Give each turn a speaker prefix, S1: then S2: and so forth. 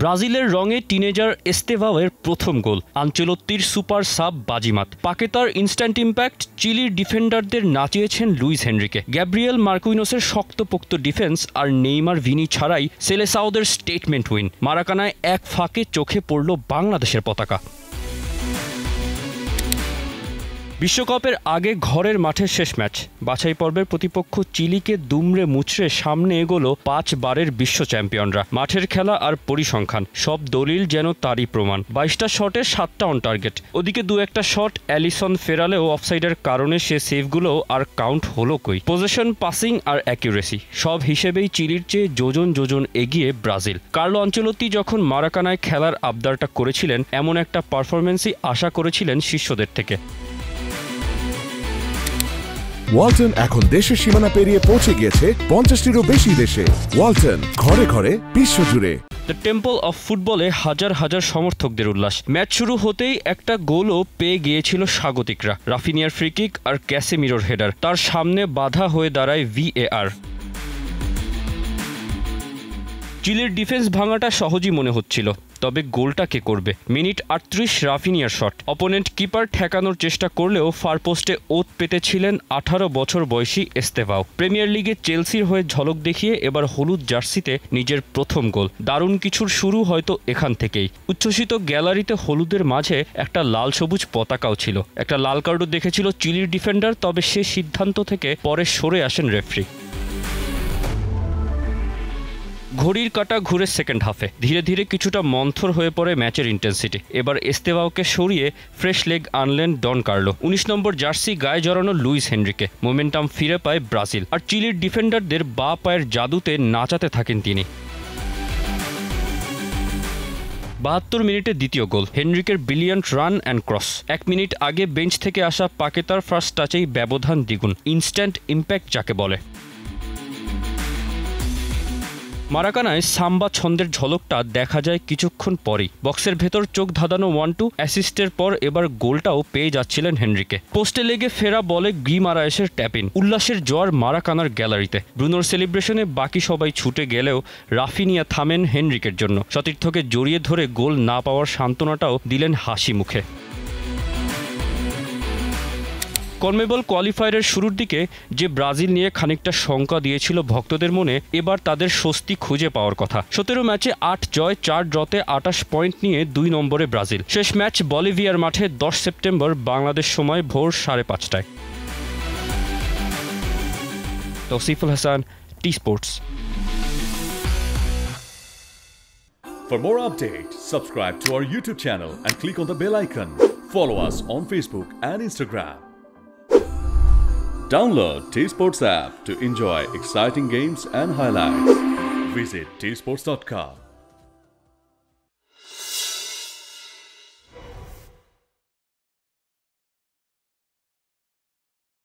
S1: ব্রাজিলের রঙে টিনেজার এস্তেভাওয়ের প্রথম গোল, আনচেলত্তির সুপার সাব বাজিমাত। পাকেতার ইনস্ট্যান্ট ইম্প্যাক্ট, চিলির ডিফেন্ডারদের নাচিয়েছেন লুইস হেনরিকে। গ্যাব্রিয়েল মার্কুইনোসের শক্তপোক্ত ডিফেন্স আর নেইমার ভিনি ছাড়াই সেলেসাওদের স্টেটমেন্ট উইন। মারাকানায় এক ফাঁকে চোখে পড়ল বাংলাদেশের পতাকা। বিশ্বকাপের আগে ঘরের মাঠের শেষ ম্যাচ, বাছাই পর্বের প্রতিপক্ষ চিলিকে দুমড়ে মুচড়ে সামনে এগোলো 5 বারের বিশ্ব চ্যাম্পিয়নরা। মাঠের খেলা আর পরিসংখ্যান সব দলিল যেন তারই প্রমাণ। 22টা শটে 7টা অন টার্গেট। ওদিকে দু একটা শট অ্যালিসন ফেরালেও অফসাইডের কারণে সে সেভগুলো আর কাউন্ট হলো কই। পজিশন, পাসিং আর অ্যাকিউরেসি সব হিসেবেই চিলির চেয়ে যোজন যোজন এগিয়ে ব্রাজিল। কার্লো আনচেলত্তি যখন মারাকানায় খেলার আবদারটা করেছিলেন, এমন একটা পারফরমেন্সই আশা করেছিলেন শিষ্যদের থেকে।
S2: ওয়ালটন এখন দেশের সীমানা পেরিয়ে পৌঁছে গিয়েছে 50টিরও বেশি দেশে। ওয়ালটন, ঘরে ঘরে বিশ্বজুড়ে।
S1: দ্য টেম্পল অফ ফুটবলে হাজার হাজার সমর্থকদের উল্লাস। ম্যাচ শুরু হতেই একটা গোলও পেয়ে গিয়েছিল স্বাগতিকরা। রাফিনিয়ার ফ্রিকিক আর ক্যাসেমিরোর হেডার, তার সামনে বাধা হয়ে দাঁড়ায় VAR। চিলির ডিফেন্স ভাঙাটা সহজই মনে হচ্ছিল, তবে গোলটা কে করবে? মিনিট 38 রাফিনিয়ার শট। অপোনেন্ট কিপার ঠেকানোর চেষ্টা করলেও ফার পোস্টে ওত পেতেছিলেন 18 বছর বয়সী এস্তেভাও। প্রিমিয়ার লিগে চেলসির হয়ে ঝলক দেখিয়ে এবার হলুদ জার্সিতে নিজের প্রথম গোল। দারুণ কিছুর শুরু হয়তো এখান থেকেই। উচ্ছ্বসিত গ্যালারিতে হলুদের মাঝে একটা লাল সবুজ পতাকাও ছিল। একটা লাল কার্ডও দেখেছিল চিলির ডিফেন্ডার, তবে সে সিদ্ধান্ত থেকে পরে সরে আসেন রেফারি। ঘড়ির কাঁটা ঘুরে সেকেন্ড হাফে ধীরে ধীরে কিছুটা মন্থর হয়ে পড়ে ম্যাচের ইন্টেন্সিটি। এবার এস্তেভাওকে সরিয়ে ফ্রেশ লেগ আনলেন ডন কার্লো। 19 নম্বর জার্সি গায়ে জড়ানো লুইস হেনরিকে। মোমেন্টাম ফিরে পায় ব্রাজিল, আর চিলির ডিফেন্ডারদের বাঁ পায়ের জাদুতে নাচাতে থাকেন তিনি। 72 মিনিটে দ্বিতীয় গোল, হেনরিকের brilliant run and cross. 1 minute আগে বেঞ্চ থেকে আসা পাকেতার ফার্স্ট টাচেই ব্যবধান দ্বিগুণ। ইনস্ট্যান্ট ইম্প্যাক্ট যাকে বলে। মারাকানায় সাম্বা ছন্দের ঝলকটা দেখা যায় কিছুক্ষণ পরই। বক্সের ভেতর চোখ ধাঁধানো 1-2 অ্যাসিস্টের পর এবার গোলটাও পেয়ে যাচ্ছিলেন হেনরিকে। পোস্টে লেগে ফেরা বলে গিমারায়েসের ট্যাপিন। উল্লাসের জোয়ার মারাকানার গ্যালারিতে। ব্রুনোর সেলিব্রেশনে বাকি সবাই ছুটে গেলেও রাফিনিয়া থামেন হেনরিকের জন্য। সতীর্থকে জড়িয়ে ধরে গোল না পাওয়ার সান্ত্বনাটাও দিলেন হাসি মুখে। কনমেবল কোয়ালিফায়ারের শুরুর দিকে যে ব্রাজিল নিয়ে খানিকটা শঙ্কা দিয়েছিল ভক্তদের মনে, এবার তাদের স্বস্তি খুঁজে পাওয়ার কথা। 17 ম্যাচে 8 জয়, 4 ড্রতে 28 পয়েন্ট নিয়ে 2 নম্বরে ব্রাজিল। শেষ ম্যাচ বলিভিয়ার মাঠে 10 সেপ্টেম্বর বাংলাদেশ সময় ভোর 5:30টায়। তৌসিফুল Hasan, T Sports.
S3: For more updates, subscribe to our YouTube channel and click on the bell icon. Follow us on Facebook and Instagram. Download T-Sports app to enjoy exciting games and highlights. Visit tsports.com.